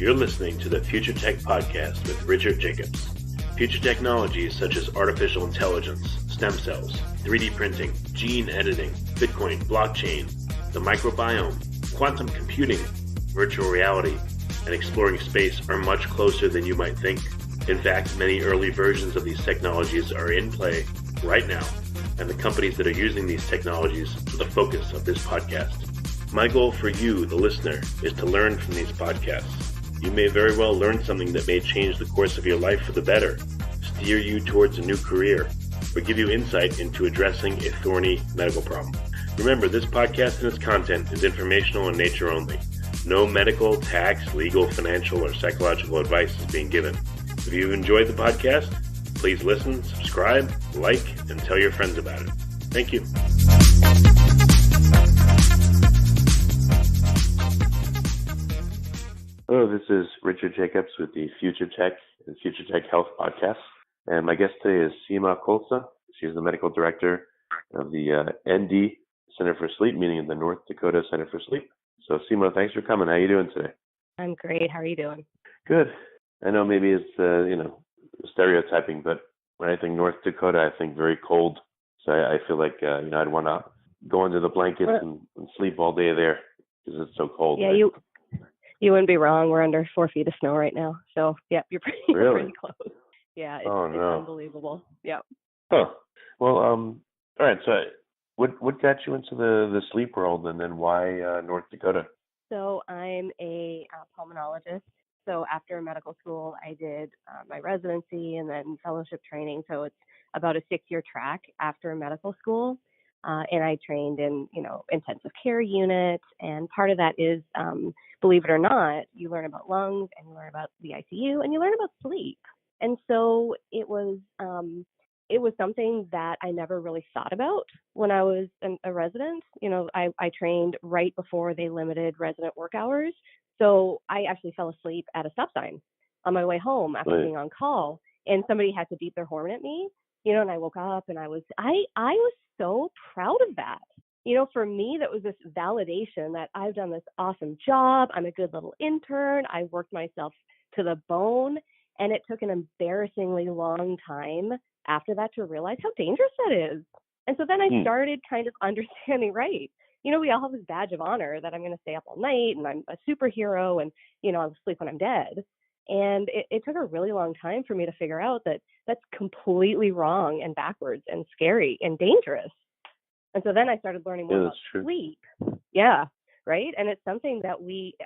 You're listening to the Future Tech Podcast with Richard Jacobs. Future technologies such as artificial intelligence, stem cells, 3D printing, gene editing, Bitcoin, blockchain, the microbiome, quantum computing, virtual reality, and exploring space are much closer than you might think. In fact, many early versions of these technologies are in play right now, and the companies that are using these technologies are the focus of this podcast. My goal for you, the listener, is to learn from these podcasts. You may very well learn something that may change the course of your life for the better, steer you towards a new career, or give you insight into addressing a thorny medical problem. Remember, this podcast and its content is informational in nature only. No medical, tax, legal, financial, or psychological advice is being given. If you've enjoyed the podcast, please listen, subscribe, like, and tell your friends about it. Thank you. Hello, this is Richard Jacobs with the Future Tech and Future Tech Health podcast. And my guest today is Seema Khosla. She's the medical director of the ND Center for Sleep, meaning the North Dakota Center for Sleep. So Seema, thanks for coming. How are you doing today? I'm great. How are you doing? Good. I know maybe it's, stereotyping, but when I think North Dakota, I think very cold. So I feel like, I'd want to go under the blankets and sleep all day there because it's so cold. Yeah, right? You wouldn't be wrong. We're under 4 feet of snow right now. So, yeah, you're pretty close. Yeah, it's unbelievable. Yeah. Huh. Well, all right. So what got you into the sleep world, and then why North Dakota? So I'm a pulmonologist. So after medical school, I did my residency and then fellowship training. So it's about a 6-year track after medical school. And I trained in, intensive care units. And part of that is, believe it or not, you learn about lungs and you learn about the ICU and you learn about sleep. And so it was something that I never really thought about when I was a resident. I trained right before they limited resident work hours. So I actually fell asleep at a stop sign on my way home after being on call, and somebody had to beep their horn at me, and I woke up and I was so proud of that. For me, that was this validation that I've done this awesome job. I'm a good little intern. I worked myself to the bone, and it took an embarrassingly long time after that to realize how dangerous that is. And so then I started kind of understanding, right, we all have this badge of honor that I'm going to stay up all night and I'm a superhero and, I'll sleep when I'm dead. And it took a really long time for me to figure out that that's completely wrong and backwards and scary and dangerous. And so then I started learning more about sleep. Yeah, right. And it's something that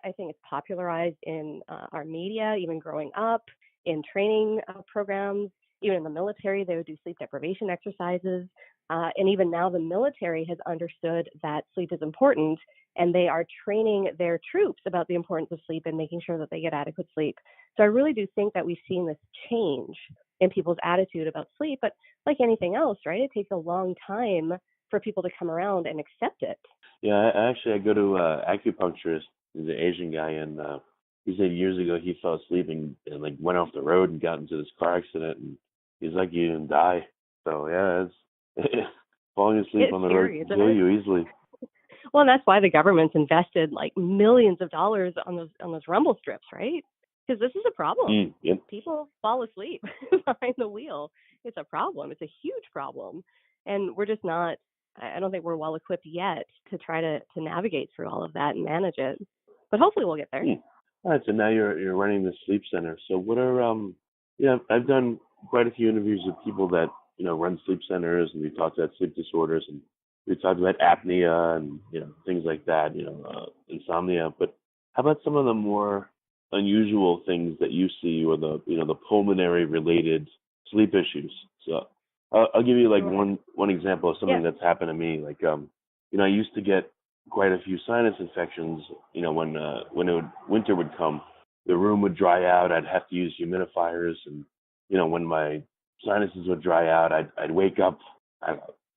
I think it's popularized in our media, even growing up, in training programs, even in the military, they would do sleep deprivation exercises. And even now the military has understood that sleep is important, and they are training their troops about the importance of sleep and making sure that they get adequate sleep. So I really do think that we've seen this change in people's attitude about sleep. But like anything else, right, it takes a long time for people to come around and accept it. Yeah, I go to acupuncturist. He's an Asian guy, and he said years ago he fell asleep and went off the road and got into this car accident, and he's like, you didn't die. So yeah, it's falling asleep on the road can kill you easily. Well, and that's why the government's invested like millions of dollars on those rumble strips, right? Because this is a problem. Yep. People fall asleep behind the wheel. It's a problem. It's a huge problem, and we're just not. I don't think we're well equipped yet to try to navigate through all of that and manage it. But hopefully we'll get there. All right. So now you're running the sleep center. So what are I've done quite a few interviews with people that run sleep centers, and we talked about sleep disorders, and we talked about apnea and things like that, insomnia. But how about some of the more unusual things that you see, or the pulmonary-related sleep issues? So I'll give you one example of something that's happened to me. I used to get quite a few sinus infections. When winter would come, the room would dry out. I'd have to use humidifiers, and when my sinuses would dry out, I'd wake up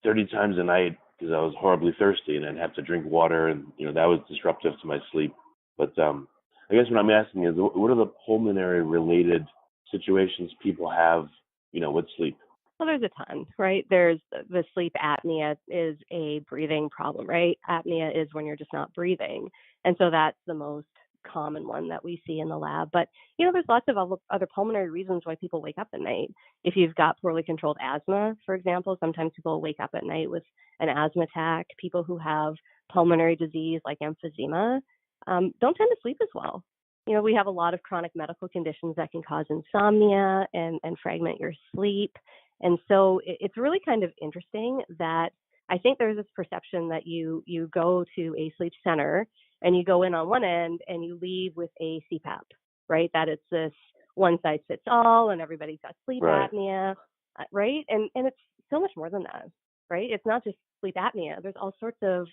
30 times a night because I was horribly thirsty, and I'd have to drink water, and that was disruptive to my sleep. But I guess what I'm asking is, what are the pulmonary-related situations people have, with sleep? Well, there's a ton, right? There's the sleep apnea is a breathing problem, right? Apnea is when you're just not breathing. And so that's the most common one that we see in the lab. But, there's lots of other pulmonary reasons why people wake up at night. If you've got poorly controlled asthma, for example, sometimes people wake up at night with an asthma attack. People who have pulmonary disease like emphysema don't tend to sleep as well. We have a lot of chronic medical conditions that can cause insomnia and fragment your sleep. And so it's really kind of interesting that I think there's this perception that you go to a sleep center and you go in on one end and you leave with a CPAP, right? That it's this one size fits all and everybody's got sleep apnea, right? And it's so much more than that, right? It's not just sleep apnea. There's all sorts of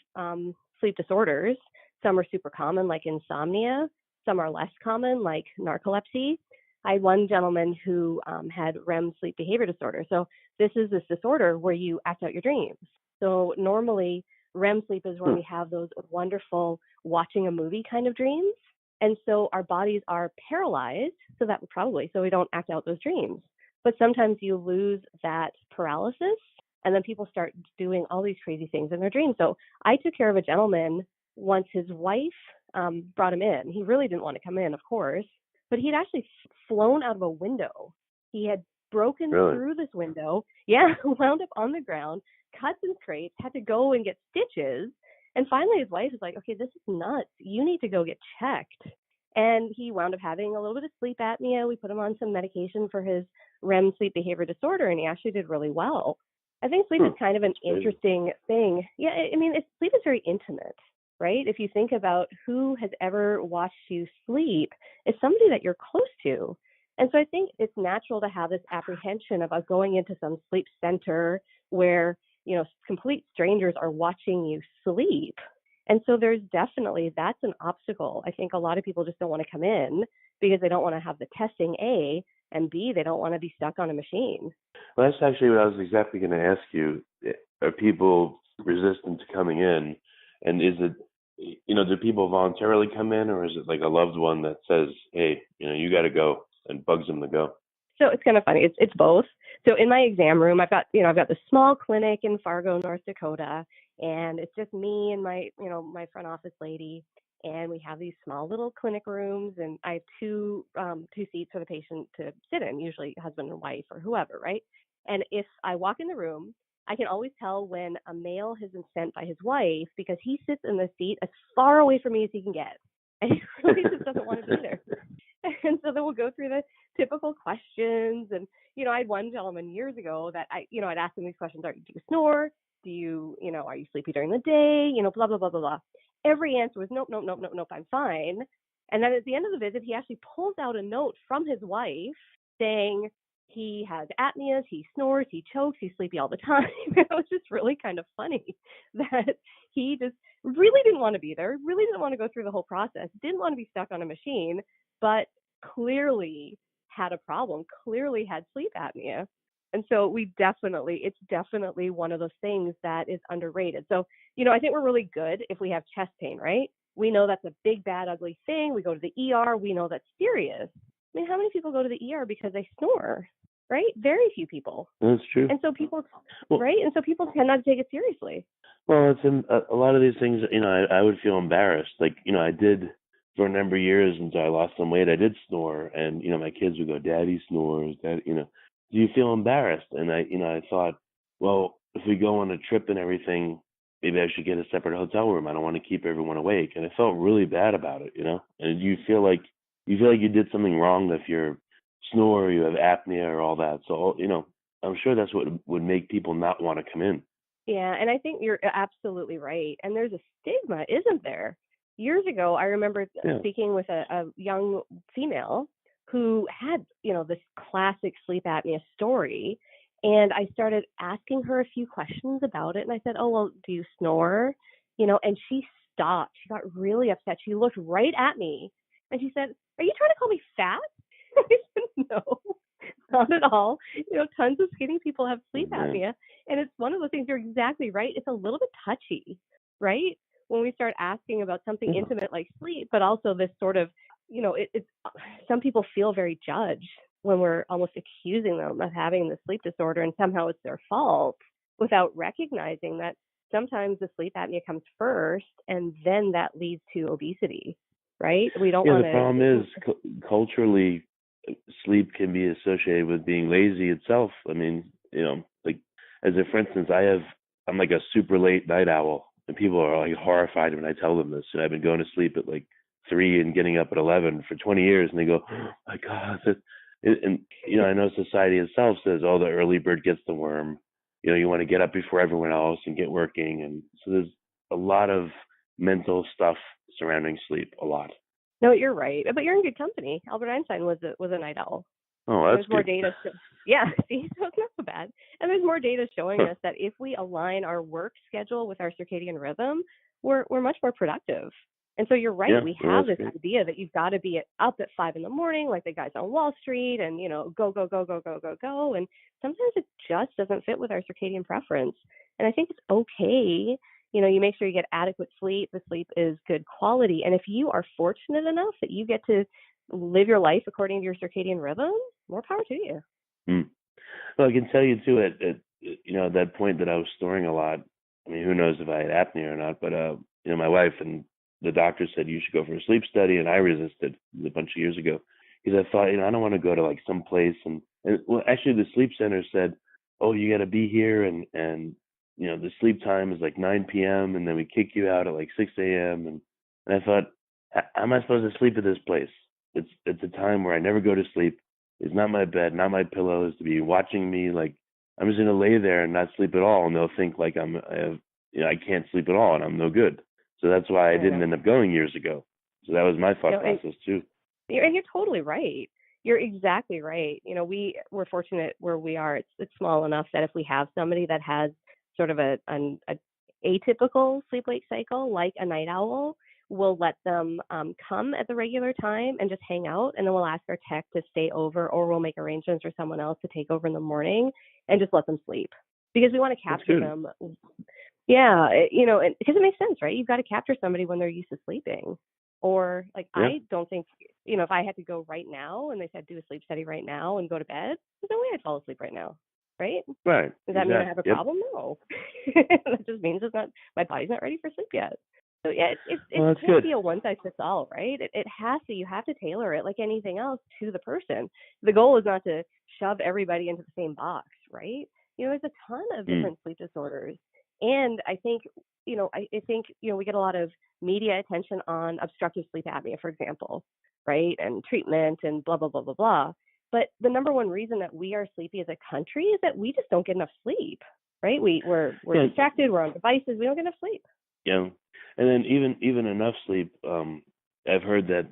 sleep disorders. Some are super common, like insomnia. Some are less common, like narcolepsy. I had one gentleman who had REM sleep behavior disorder. So this is this disorder where you act out your dreams. So normally REM sleep is where we have those wonderful watching a movie kind of dreams. And so our bodies are paralyzed, so we don't act out those dreams. But sometimes you lose that paralysis and then people start doing all these crazy things in their dreams. So I took care of a gentleman once. His wife brought him in. He really didn't want to come in, of course, but he'd actually flown out of a window. He had broken through this window, wound up on the ground, cuts and scrapes, had to go and get stitches. And finally his wife was like, okay, this is nuts. You need to go get checked. And he wound up having a little bit of sleep apnea. We put him on some medication for his REM sleep behavior disorder, and he actually did really well. I think sleep is kind of an interesting thing. Yeah, I mean, sleep is very intimate, right? If you think about who has ever watched you sleep, it's somebody that you're close to. And so I think it's natural to have this apprehension about going into some sleep center where, complete strangers are watching you sleep. And so that's an obstacle. I think a lot of people just don't want to come in because they don't want to have the testing, A, and B, they don't want to be stuck on a machine. Well, that's actually what I was exactly going to ask you. Are people resistant to coming in? And is it, do people voluntarily come in, or is it like a loved one that says, hey, you got to go, and bugs them to go? So it's kind of funny. It's both. So in my exam room, I've got this small clinic in Fargo, North Dakota, and it's just me and my front office lady, and we have these small little clinic rooms, and I have two seats for the patient to sit in, usually husband and wife or whoever, right? And if I walk in the room, I can always tell when a male has been sent by his wife because he sits in the seat as far away from me as he can get, and he really just doesn't want to be there. And so then we'll go through the typical questions. And, I had one gentleman years ago that I'd ask him these questions. Do you snore? Do you, are you sleepy during the day? Blah, blah, blah, blah, blah. Every answer was nope, nope, nope, nope, nope, I'm fine. And then at the end of the visit, he actually pulls out a note from his wife saying he has apneas, he snores, he chokes, he's sleepy all the time. It was just really kind of funny that he just really didn't want to be there, really didn't want to go through the whole process, didn't want to be stuck on a machine, but clearly had a problem, clearly had sleep apnea. And so it's definitely one of those things that is underrated. So, I think we're really good if we have chest pain, right? We know that's a big, bad, ugly thing. We go to the ER. We know that's serious. I mean, how many people go to the ER because they snore, right? Very few people. That's true. And so people, right? And so people tend not to take it seriously. Well, it's a lot of these things, I would feel embarrassed. Like, I did for a number of years until I lost some weight, I did snore. And, my kids would go, Daddy snores, Dad, do you feel embarrassed? And I thought, well, if we go on a trip and everything, maybe I should get a separate hotel room. I don't want to keep everyone awake. And I felt really bad about it, And you feel like you did something wrong if you're snore, or you have apnea or all that. So, I'm sure that's what would make people not want to come in. Yeah, and I think you're absolutely right. And there's a stigma, isn't there? Years ago, I remember speaking with a young female who had, this classic sleep apnea story. And I started asking her a few questions about it. And I said, oh, well, do you snore? And she stopped. She got really upset. She looked right at me and she said, are you trying to call me fat? I said, no, not at all. Tons of skinny people have sleep apnea. And it's one of those things, you're exactly right. It's a little bit touchy, right? When we start asking about something intimate like sleep, but also this sort of, it's some people feel very judged when we're almost accusing them of having the sleep disorder and somehow it's their fault without recognizing that sometimes the sleep apnea comes first and then that leads to obesity, right? We don't Yeah, want the problem to. is culturally, sleep can be associated with being lazy itself. I mean, like for instance, I'm like a super late night owl, and people are like horrified when I tell them this. And I've been going to sleep at like 3 and getting up at 11 for 20 years, and they go, "Oh my God!" And I know society itself says, "Oh, the early bird gets the worm." You want to get up before everyone else and get working, and so there's a lot of mental stuff surrounding sleep. A lot. No, you're right, but you're in good company. Albert Einstein was a night owl. Oh, And that's there's more good. data. Yeah, see, so it's not so bad. And there's more data showing us that if we align our work schedule with our circadian rhythm, we're much more productive. And so you're right. Yeah, We well, have that's this great. idea that you've got to be up at 5 a.m, like the guys on Wall Street, and go go go go go go go. And sometimes it just doesn't fit with our circadian preference. And I think it's okay. You make sure you get adequate sleep. The sleep is good quality. And if you are fortunate enough that you get to live your life according to your circadian rhythm, more power to you. Hmm. Well, I can tell you too at that point that I was snoring a lot. I mean, who knows if I had apnea or not? But my wife and the doctor said you should go for a sleep study, and I resisted a bunch of years ago because I thought, I don't want to go to like some place and well, actually, the sleep center said, oh, you got to be here, and the sleep time is like 9 p.m. and then we kick you out at like 6 a.m. and I thought, how am I supposed to sleep at this place? It's a time where I never go to sleep. It's not my bed, not my pillow. Is to be watching me. Like I'm just gonna lay there and not sleep at all, and they'll think like I can't sleep at all, and I'm no good. So that's why I I didn't know. end up going years ago. So that was my thought And process too. you're totally right. You're exactly right. We're fortunate where we are. It's small enough that if we have somebody that has sort of a atypical sleep wake cycle, like a night owl, we'll let them come at the regular time and just hang out, and then we'll ask our tech to stay over, or we'll make arrangements for someone else to take over in the morning and just let them sleep because we want to That's capture good. them. Yeah, because it makes sense, right? You've got to capture somebody when they're used to sleeping. Or like, Yeah. I don't think, if I had to go right now and they said do a sleep study right now and go to bed, there's no way I'd fall asleep right now, right? Right. Does that mean I have Exactly. a Yep. problem? No. That just means my body's not ready for sleep yet. So yeah, it Well, that's can't good. be a one size fits all, right? You have to tailor it like anything else to the person. The goal is not to shove everybody into the same box, right? There's a ton of Mm. different sleep disorders. And I think, we get a lot of media attention on obstructive sleep apnea, for example, right? And treatment and blah, blah, blah, blah, blah. But the number one reason that we are sleepy as a country is that we just don't get enough sleep, right? We're Yeah. distracted, we're on devices, we don't get enough sleep. Yeah. And then even enough sleep. I've heard that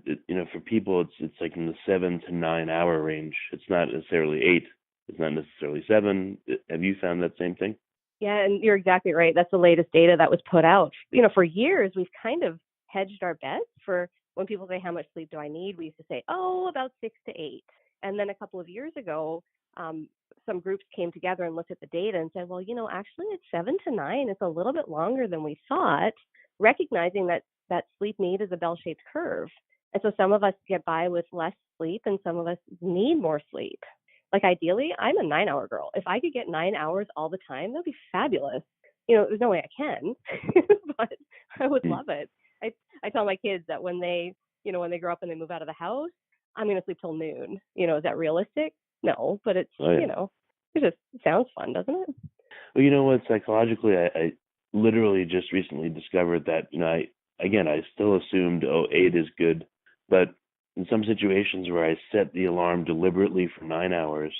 for people it's like in the 7 to 9 hour range. It's not necessarily 8. It's not necessarily 7. Have you found that same thing? Yeah, and you're exactly right. That's the latest data that was put out. For years, we've kind of hedged our bets. For when people say, how much sleep do I need? We used to say, oh, about 6 to 8. And then a couple of years ago, some groups came together and looked at the data and said, well, actually it's 7 to 9. It's a little bit longer than we thought, recognizing that sleep need is a bell-shaped curve. And so some of us get by with less sleep and some of us need more sleep. Like ideally, I'm a 9-hour girl. If I could get 9 hours all the time, that'd be fabulous. There's no way I can, but I would Hmm. love it. I tell my kids that when they grow up and they move out of the house, I'm going to sleep till noon. Is that realistic? No, but it's, Oh yeah. it sounds fun, doesn't it? Well, you know what? Psychologically, I literally just recently discovered that I still assumed 8 is good, but in some situations where I set the alarm deliberately for 9 hours,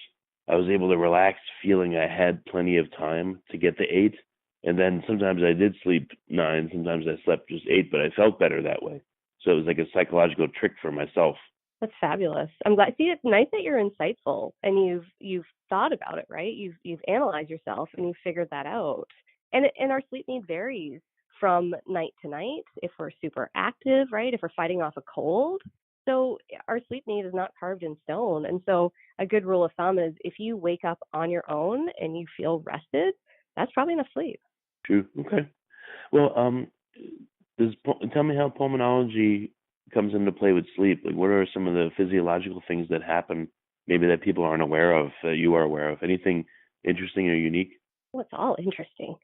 I was able to relax, feeling I had plenty of time to get to 8. And then sometimes I did sleep 9, sometimes I slept just 8, but I felt better that way. So it was like a psychological trick for myself. That's fabulous. I'm glad. See, it's nice that you're insightful and you've thought about it, right? You've analyzed yourself and you've figured that out. And our sleep need varies from night to night. If we're super active, right? If we're fighting off a cold, so our sleep need is not carved in stone. And so a good rule of thumb is if you wake up on your own and you feel rested, that's probably enough sleep. True. Okay. Well, tell me how pulmonology comes into play with sleep. Like, what are some of the physiological things that happen, maybe that people aren't aware of, that you are aware of? Anything interesting or unique? Well, it's all interesting.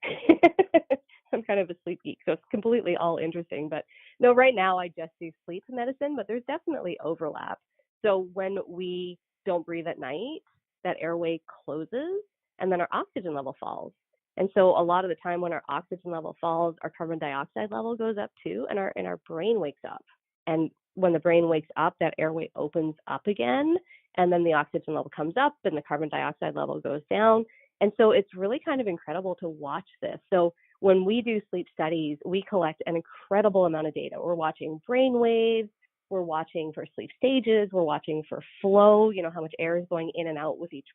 kind of a sleep geek, so it's completely all interesting. But no, right now I just do sleep medicine, but there's definitely overlap. So when we don't breathe at night, that airway closes and then our oxygen level falls. And so a lot of the time when our oxygen level falls, our carbon dioxide level goes up too, and our brain wakes up. And when the brain wakes up, that airway opens up again, and then the oxygen level comes up and the carbon dioxide level goes down. And so it's really kind of incredible to watch this. So when we do sleep studies, we collect an incredible amount of data. We're watching brain waves, we're watching for sleep stages, we're watching for flow, how much air is going in and out with each,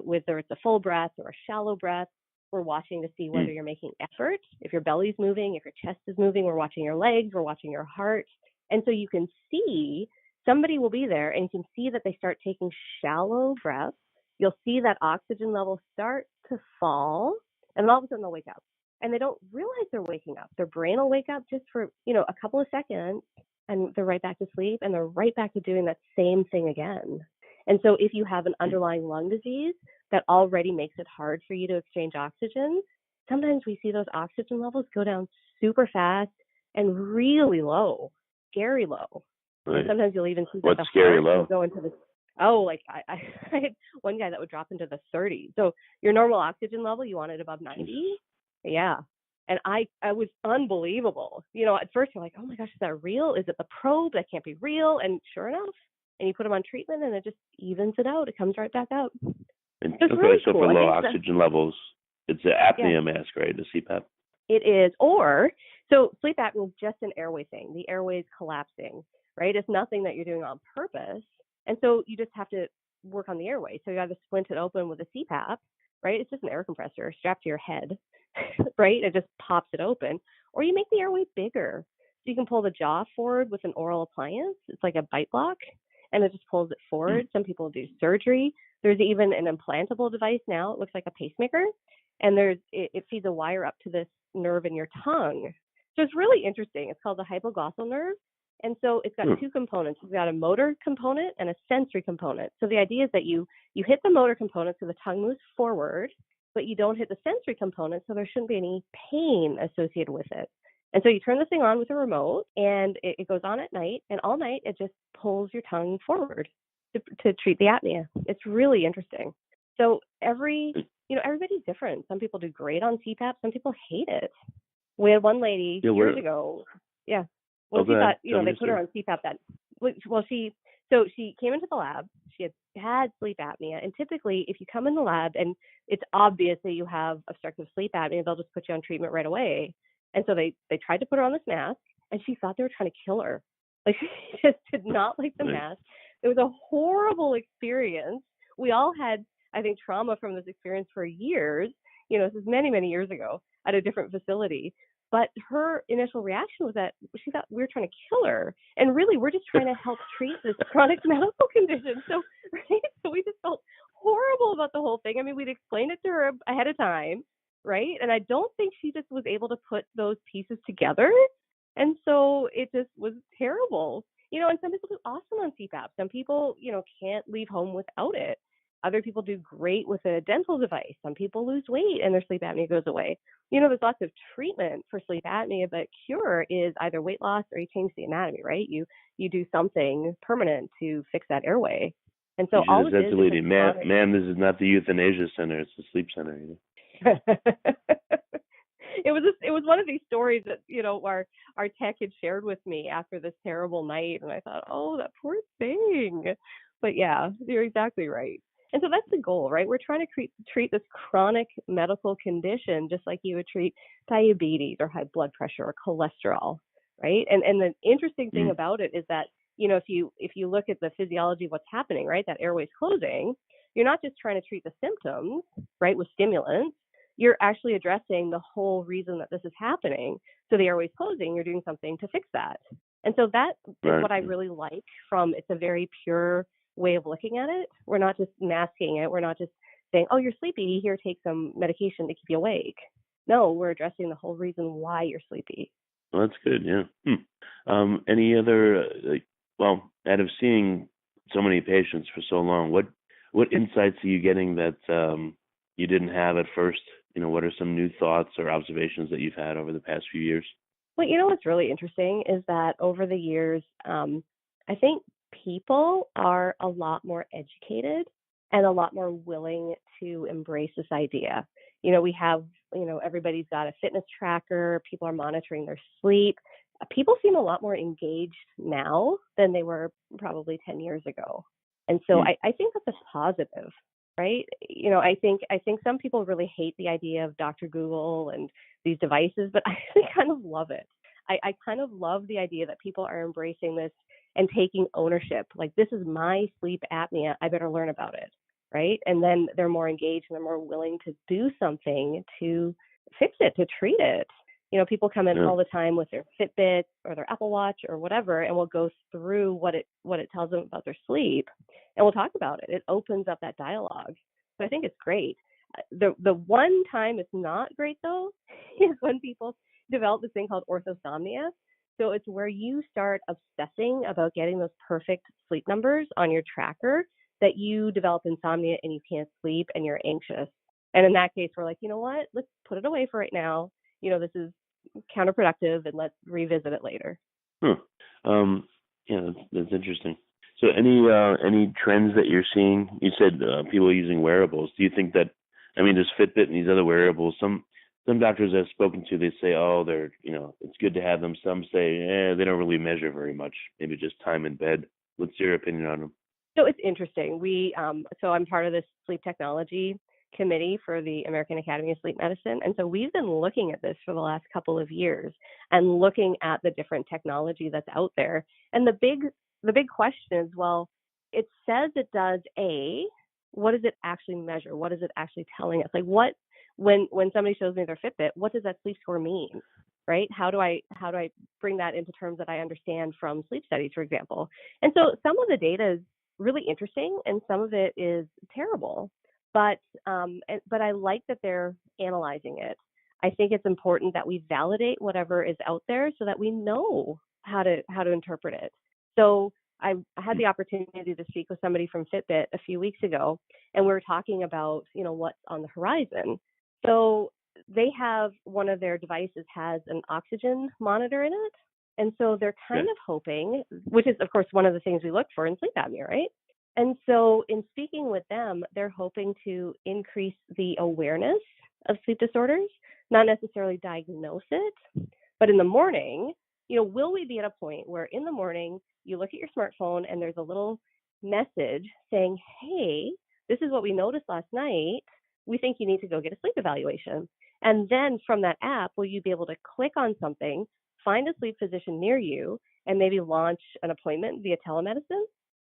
whether it's a full breath or a shallow breath. We're watching to see whether you're making effort, if your belly's moving, if your chest is moving. We're watching your legs, we're watching your heart. And so you can see somebody will be there and you can see that they start taking shallow breaths. You'll see that oxygen level start to fall, and then all of a sudden they'll wake up. And they don't realize they're waking up. Their brain will wake up just for, a couple of seconds, and they're right back to sleep, and they're right back to doing that same thing again. And so if you have an underlying lung disease that already makes it hard for you to exchange oxygen, sometimes we see those oxygen levels go down super fast and really low, scary low. Right. And sometimes you'll even see that What's the scary heart low? will go into the I had one guy that would drop into the 30s. So your normal oxygen level, you want it above 90. Yeah. And I was unbelievable. At first you're like, oh my gosh, is that real? Is it the probe? That can't be real. And sure enough, and you put them on treatment and it just evens it out. It comes right back out. And, So it's really so cool. for low oxygen levels, it's an apnea mask, right? The CPAP? It is. So sleep apnea is just an airway thing. The airway is collapsing, right? It's nothing that you're doing on purpose. And so you just have to work on the airway. So you either splint it open with a CPAP, right? It's just an air compressor strapped to your head, right? It just pops it open. Or you make the airway bigger. So you can pull the jaw forward with an oral appliance. It's like a bite block, and it just pulls it forward. Some people do surgery. There's even an implantable device now. It looks like a pacemaker, and it feeds a wire up to this nerve in your tongue. So it's really interesting. It's called the hypoglossal nerve. And so it's got two components. It's got a motor component and a sensory component. So the idea is that you hit the motor component so the tongue moves forward, but you don't hit the sensory component, so there shouldn't be any pain associated with it. And so you turn this thing on with a remote, and it goes on at night, and all night it just pulls your tongue forward to treat the apnea. It's really interesting. So everybody's different. Some people do great on CPAP. Some people hate it. We had one lady years ago. Yeah. Well, she thought, they put her on CPAP she came into the lab. She had sleep apnea. And typically, if you come in the lab and it's obvious that you have obstructive sleep apnea, they'll just put you on treatment right away. And so they tried to put her on this mask, and she thought they were trying to kill her. Like, she just did not like the mask. It was a horrible experience. We all had, I think, trauma from this experience for years. This is many, many years ago at a different facility. But her initial reaction was that she thought we were trying to kill her. And really, we're just trying to help treat this chronic medical condition. So we just felt horrible about the whole thing. I mean, we'd explained it to her ahead of time, right? And I don't think she just was able to put those pieces together. And so it just was terrible. And some people do awesome on CPAP. Some people, can't leave home without it. Other people do great with a dental device. Some people lose weight and their sleep apnea goes away. There's lots of treatment for sleep apnea, but cure is either weight loss or you change the anatomy, right? You do something permanent to fix that airway. And so all it is man, this is not the euthanasia center; it's the sleep center. It was one of these stories that our tech had shared with me after this terrible night, and I thought, oh, that poor thing. But yeah, you're exactly right. And so that's the goal, right? We're trying to treat this chronic medical condition just like you would treat diabetes or high blood pressure or cholesterol, right? And the interesting thing about it is that, if you look at the physiology of what's happening, right, that airway's closing, you're not just trying to treat the symptoms, right, with stimulants. You're actually addressing the whole reason that this is happening. So the airway's closing, you're doing something to fix that. And so that is what I really like from it's a very pure way of looking at it. We're not just masking it. We're not just saying, oh, you're sleepy, here, take some medication to keep you awake. No, we're addressing the whole reason why you're sleepy. Well, that's good, yeah. Any other, out of seeing so many patients for so long, what insights are you getting that you didn't have at first, what are some new thoughts or observations that you've had over the past few years? Well, what's really interesting is that over the years, I think people are a lot more educated and a lot more willing to embrace this idea. We have, everybody's got a fitness tracker, people are monitoring their sleep. People seem a lot more engaged now than they were probably 10 years ago. And so I think that's a positive, right? I think some people really hate the idea of Dr. Google and these devices, but I actually kind of love it. I kind of love the idea that people are embracing this and taking ownership. Like, this is my sleep apnea. I better learn about it, right? And then they're more engaged and they're more willing to do something to fix it, to treat it. People come in all the time with their Fitbit or their Apple Watch or whatever, and we'll go through what it tells them about their sleep, and we'll talk about it. It opens up that dialogue. So I think it's great. The one time it's not great, though, is when people develop this thing called orthosomnia. So it's where you start obsessing about getting those perfect sleep numbers on your tracker, that you develop insomnia and you can't sleep and you're anxious. And in that case, we're like, you know what? Let's put it away for right now. This is counterproductive, and let's revisit it later. Yeah, that's interesting. So any trends that you're seeing? You said people using wearables. Do you think that, there's Fitbit and these other wearables. Some doctors I've spoken to, they say, oh, they're, it's good to have them. Some say, they don't really measure very much. Maybe just time in bed. What's your opinion on them? So it's interesting. So I'm part of this sleep technology committee for the American Academy of Sleep Medicine. And so we've been looking at this for the last couple of years and looking at the different technology that's out there. And the big question is, well, it says it does what does it actually measure? What is it actually telling us? Like, when somebody shows me their Fitbit, what does that sleep score mean? Right? How do I bring that into terms that I understand from sleep studies, for example? And so some of the data is really interesting and some of it is terrible. But I like that they're analyzing it. I think it's important that we validate whatever is out there so that we know how to interpret it. So I had the opportunity to speak with somebody from Fitbit a few weeks ago, and we were talking about what's on the horizon. So they have, one of their devices has an oxygen monitor in it, and so they're kind of hoping, which is of course one of the things we look for in sleep apnea, right? And so in speaking with them, they're hoping to increase the awareness of sleep disorders, not necessarily diagnose it, but in the morning, will we be at a point where in the morning you look at your smartphone and there's a little message saying, hey, this is what we noticed last night. We think you need to go get a sleep evaluation. And then from that app, will you be able to click on something, find a sleep physician near you, and maybe launch an appointment via telemedicine?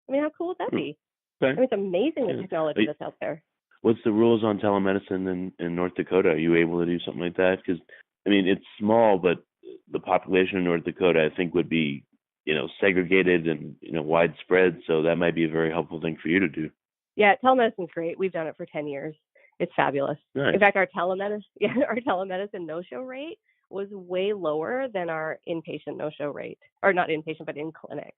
How cool would that be? Okay. It's amazing the technology that's out there. What's the rules on telemedicine in North Dakota? Are you able to do something like that? Because, it's small, but the population in North Dakota, I think, would be, segregated and, widespread. So that might be a very helpful thing for you to do. Yeah, telemedicine's great. We've done it for 10 years. It's fabulous. Nice. In fact, our telemedicine no-show rate was way lower than our inpatient no-show rate, or not inpatient, but in clinic.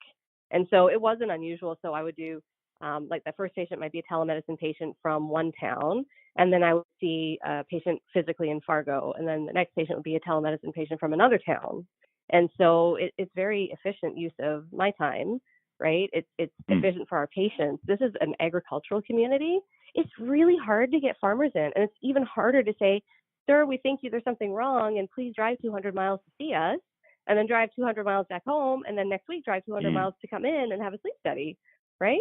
And so it wasn't unusual. So I would do, like the first patient might be a telemedicine patient from one town, and then I would see a patient physically in Fargo, and then the next patient would be a telemedicine patient from another town. And so it's very efficient use of my time, right? It's efficient for our patients. This is an agricultural community. It's really hard to get farmers in, and it's even harder to say, sir, we think there's something wrong, and please drive 200 miles to see us, and then drive 200 miles back home, and then next week drive 200 miles to come in and have a sleep study, right?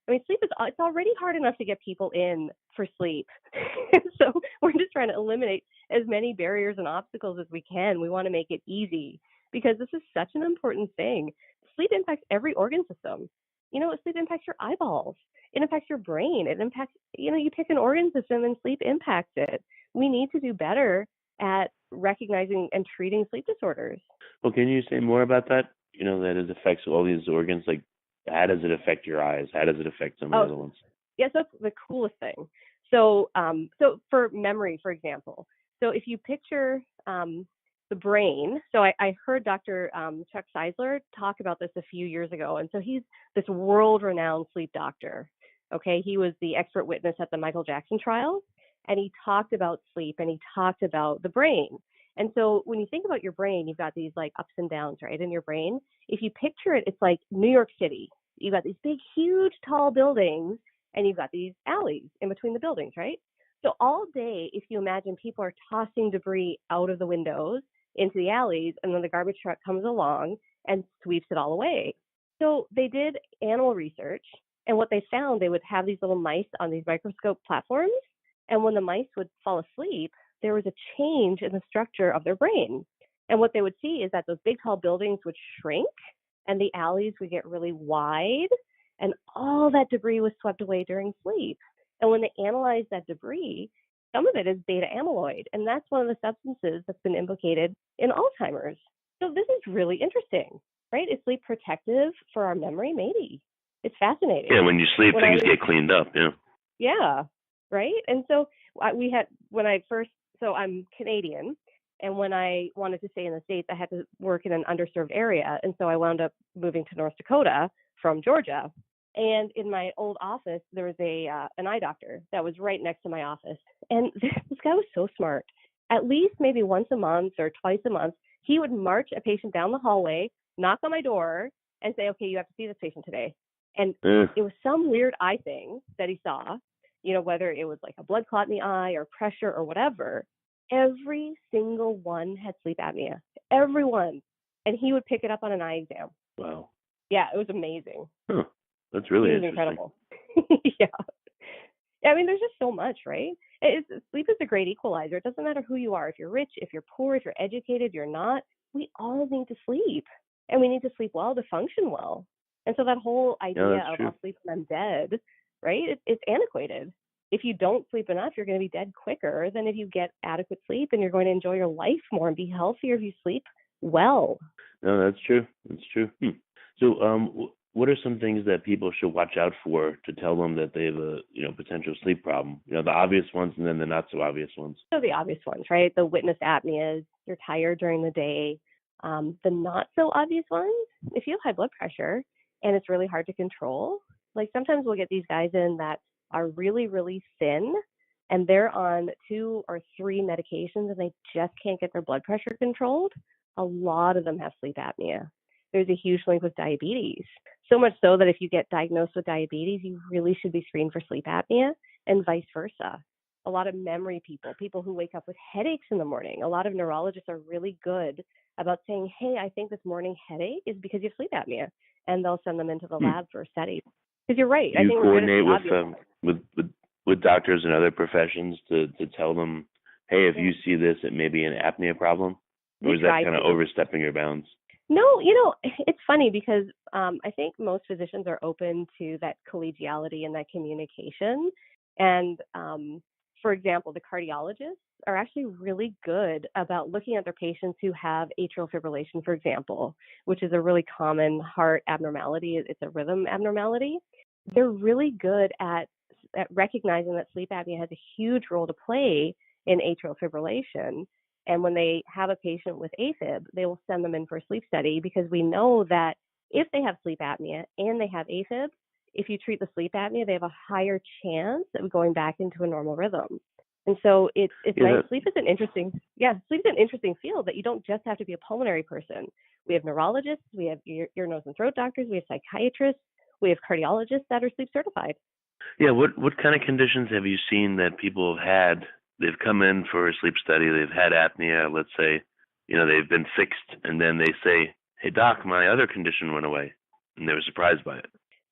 Sleep it's already hard enough to get people in for sleep. So we're just trying to eliminate as many barriers and obstacles as we can. We want to make it easy because this is such an important thing. Sleep impacts every organ system. Sleep impacts your eyeballs. It impacts your brain. It impacts, you pick an organ system and sleep impacts it. We need to do better at recognizing and treating sleep disorders. Well, can you say more about that? That it affects all these organs. Like, how does it affect your eyes? How does it affect some of the other ones? Yes, that's the coolest thing. So for memory, for example, so if you picture the brain, so I heard Dr. Chuck Seisler talk about this a few years ago, and so he's this world-renowned sleep doctor. Okay, he was the expert witness at the Michael Jackson trial, and he talked about sleep and he talked about the brain. And so when you think about your brain, you've got these like ups and downs, right, in your brain. If you picture it, it's like New York City. You've got these big, huge, tall buildings, and you've got these alleys in between the buildings, right? So all day, if you imagine people are tossing debris out of the windows into the alleys, and then the garbage truck comes along and sweeps it all away. So they did animal research, and what they found, they would have these little mice on these microscope platforms, and when the mice would fall asleep, there was a change in the structure of their brain. And what they would see is that those big, tall buildings would shrink, and the alleys would get really wide, and all that debris was swept away during sleep. And when they analyzed that debris, some of it is beta amyloid, and that's one of the substances that's been implicated in Alzheimer's. So this is really interesting, right? Is sleep protective for our memory? Maybe. It's fascinating. Yeah, when you sleep, things get cleaned up. Yeah. Yeah, right. And so so I'm Canadian, and when I wanted to stay in the States, I had to work in an underserved area, and so I wound up moving to North Dakota from Georgia. And in my old office, there was an eye doctor that was right next to my office. And this guy was so smart. At least maybe once a month or twice a month, he would march a patient down the hallway, knock on my door, and say, okay, you have to see this patient today. And it was some weird eye thing that he saw, whether it was like a blood clot in the eye or pressure or whatever. Every single one had sleep apnea. Everyone. And he would pick it up on an eye exam. Wow. Yeah, it was amazing. Huh. That's really incredible. Yeah. I mean, there's just so much, right? Sleep is a great equalizer. It doesn't matter who you are. If you're rich, if you're poor, if you're educated, you're not. We all need to sleep. And we need to sleep well to function well. And so that whole idea of I'll sleep when I'm dead, right? It's antiquated. If you don't sleep enough, you're going to be dead quicker than if you get adequate sleep, and you're going to enjoy your life more and be healthier if you sleep well. No, that's true. That's true. So, what are some things that people should watch out for to tell them that they have a potential sleep problem? The obvious ones, and then the not so obvious ones. So the obvious ones, right? The witness apneas, you're tired during the day. The not so obvious ones, if you have high blood pressure and it's really hard to control, like sometimes we'll get these guys in that are really, really thin, and they're on 2 or 3 medications and they just can't get their blood pressure controlled. A lot of them have sleep apnea. There's a huge link with diabetes. So much so that if you get diagnosed with diabetes, you really should be screened for sleep apnea, and vice versa. A lot of memory people who wake up with headaches in the morning, a lot of neurologists are really good about saying, hey, I think this morning headache is because you have sleep apnea, and they'll send them into the lab for a study. Because you're right. I think coordinate with doctors and other professions to tell them, hey, if you see this, it may be an apnea problem? Or is that kind of overstepping your bounds? No, it's funny because I think most physicians are open to that collegiality and that communication. And for example, the cardiologists are actually really good about looking at their patients who have atrial fibrillation, for example, which is a really common heart abnormality. It's a rhythm abnormality. They're really good at recognizing that sleep apnea has a huge role to play in atrial fibrillation. And when they have a patient with AFib, they will send them in for a sleep study, because we know that if they have sleep apnea and they have AFib, if you treat the sleep apnea, they have a higher chance of going back into a normal rhythm. And so it's nice. Sleep is an interesting field, that you don't just have to be a pulmonary person. We have neurologists, we have ear, nose, and throat doctors, we have psychiatrists, we have cardiologists that are sleep certified. Yeah, what kind of conditions have you seen that people have had? They've come in for a sleep study, they've had apnea, let's say, they've been fixed, and then they say, hey, doc, my other condition went away, and they were surprised by it.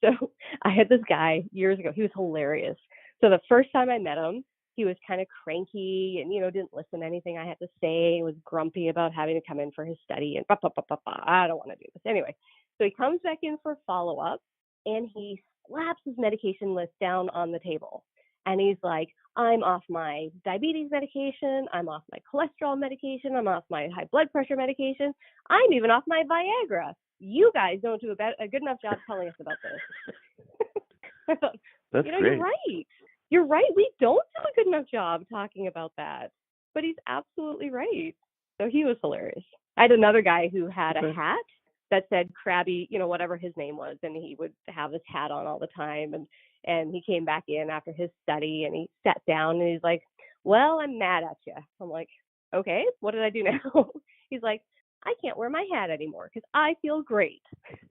So I had this guy years ago. He was hilarious. So the first time I met him, he was kind of cranky and, didn't listen to anything I had to say. He was grumpy about having to come in for his study and I don't want to do this. Anyway, so he comes back in for follow-up, and he slaps his medication list down on the table. And he's like, I'm off my diabetes medication. I'm off my cholesterol medication. I'm off my high blood pressure medication. I'm even off my Viagra. You guys don't do a good enough job telling us about this. I thought, That's great. You're right. You're right. We don't do a good enough job talking about that. But he's absolutely right. So he was hilarious. I had another guy who had a hat that said Krabby, whatever his name was, and he would have this hat on all the time. And he came back in after his study, and he sat down, and he's like, well, I'm mad at you. I'm like, okay, what did I do now? He's like, I can't wear my hat anymore because I feel great.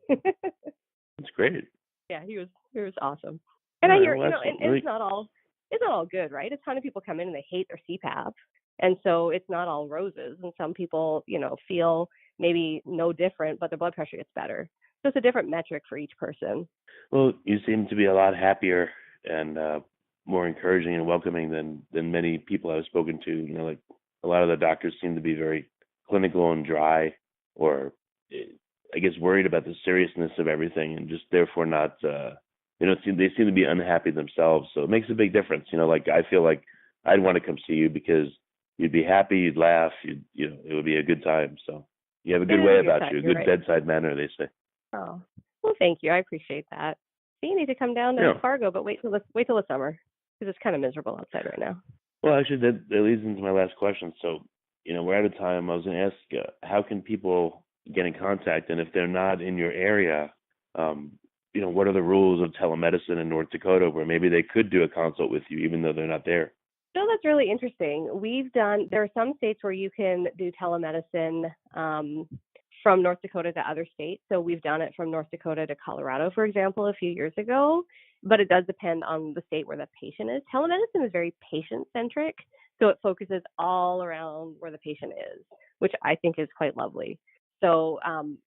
That's great. Yeah, he was awesome. And I hear, and it's not all good, right? A ton of people come in and they hate their CPAP. And so it's not all roses. And some people, feel maybe no different, but their blood pressure gets better. So it's a different metric for each person. Well, you seem to be a lot happier and more encouraging and welcoming than many people I've spoken to. Like a lot of the doctors seem to be very clinical and dry, or I guess worried about the seriousness of everything, and just therefore not. They seem to be unhappy themselves. So it makes a big difference. Like I feel like I'd want to come see you because you'd be happy, you'd laugh, it would be a good time. So you have a good way about you, a good bedside manner, they say. Oh, well, thank you. I appreciate that. So you need to come down to Fargo, but wait till the summer because it's kind of miserable outside right now. Well, actually, that leads into my last question. So, we're out of time. I was going to ask, how can people get in contact? And if they're not in your area, what are the rules of telemedicine in North Dakota where maybe they could do a consult with you even though they're not there? So that's really interesting. There are some states where you can do telemedicine from North Dakota to other states. So we've done it from North Dakota to Colorado, for example, a few years ago, but it does depend on the state where the patient is. Telemedicine is very patient-centric, so it focuses all around where the patient is, which I think is quite lovely. So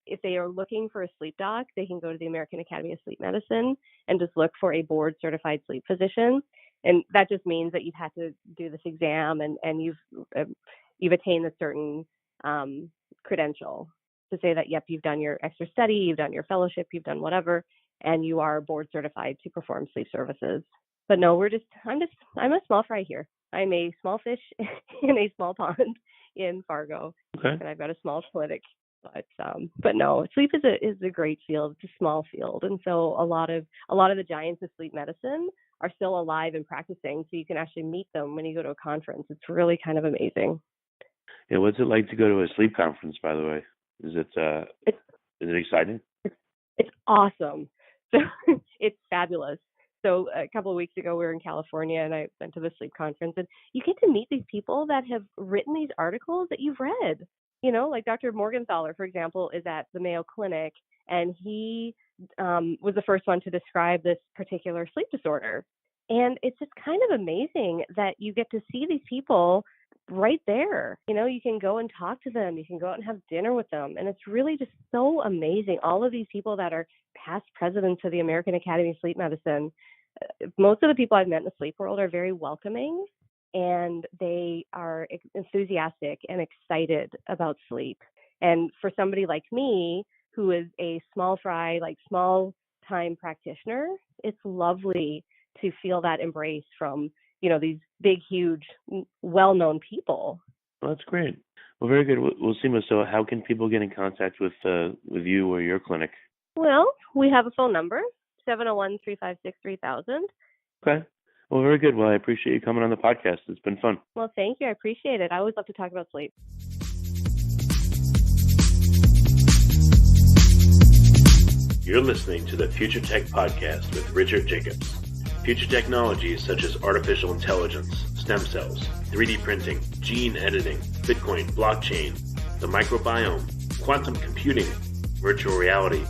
if they are looking for a sleep doc, they can go to the American Academy of Sleep Medicine and just look for a board-certified sleep physician. And that just means that you've had to do this exam and you've attained a certain credential to say that, yep, you've done your extra study, you've done your fellowship, you've done whatever, and you are board certified to perform sleep services. But no, I'm a small fry here. I'm a small fish in a small pond in Fargo, and I've got a small clinic. But no, sleep is a great field. It's a small field, and so a lot of the giants of sleep medicine are still alive and practicing. So you can actually meet them when you go to a conference. It's really kind of amazing. Yeah, what's it like to go to a sleep conference, by the way? Is it exciting? It's awesome. So it's fabulous. So a couple of weeks ago, we were in California, and I went to the sleep conference, and you get to meet these people that have written these articles that you've read. Like Dr. Morgenthaler, for example, is at the Mayo Clinic, and he was the first one to describe this particular sleep disorder. And it's just kind of amazing that you get to see these people right there. You can go and talk to them. You can go out and have dinner with them. And it's really just so amazing. All of these people that are past presidents of the American Academy of Sleep Medicine, most of the people I've met in the sleep world are very welcoming, and they are enthusiastic and excited about sleep. And for somebody like me, who is a small fry, small time practitioner, it's lovely to feel that embrace from, these big, huge, well-known people. Well, that's great. Well, very good. Well, Seema, so how can people get in contact with you or your clinic? Well, we have a phone number, 701-356-3000. Okay. Well, very good. Well, I appreciate you coming on the podcast. It's been fun. Well, thank you. I appreciate it. I always love to talk about sleep. You're listening to the Future Tech Podcast with Richard Jacobs. Future technologies such as artificial intelligence, stem cells, 3D printing, gene editing, Bitcoin, blockchain, the microbiome, quantum computing, virtual reality,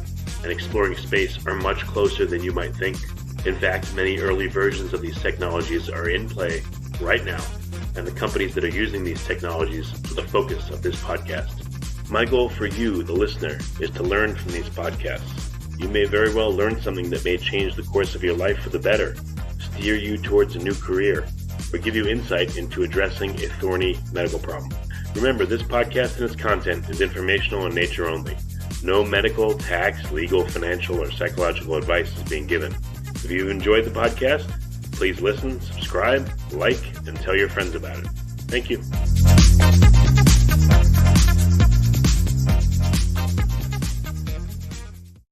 and exploring space are much closer than you might think. In fact, many early versions of these technologies are in play right now, and the companies that are using these technologies are the focus of this podcast. My goal for you, the listener, is to learn from these podcasts. You may very well learn something that may change the course of your life for the better, steer you towards a new career, or give you insight into addressing a thorny medical problem. Remember, this podcast and its content is informational in nature only. No medical, tax, legal, financial, or psychological advice is being given. If you've enjoyed the podcast, please listen, subscribe, like, and tell your friends about it. Thank you.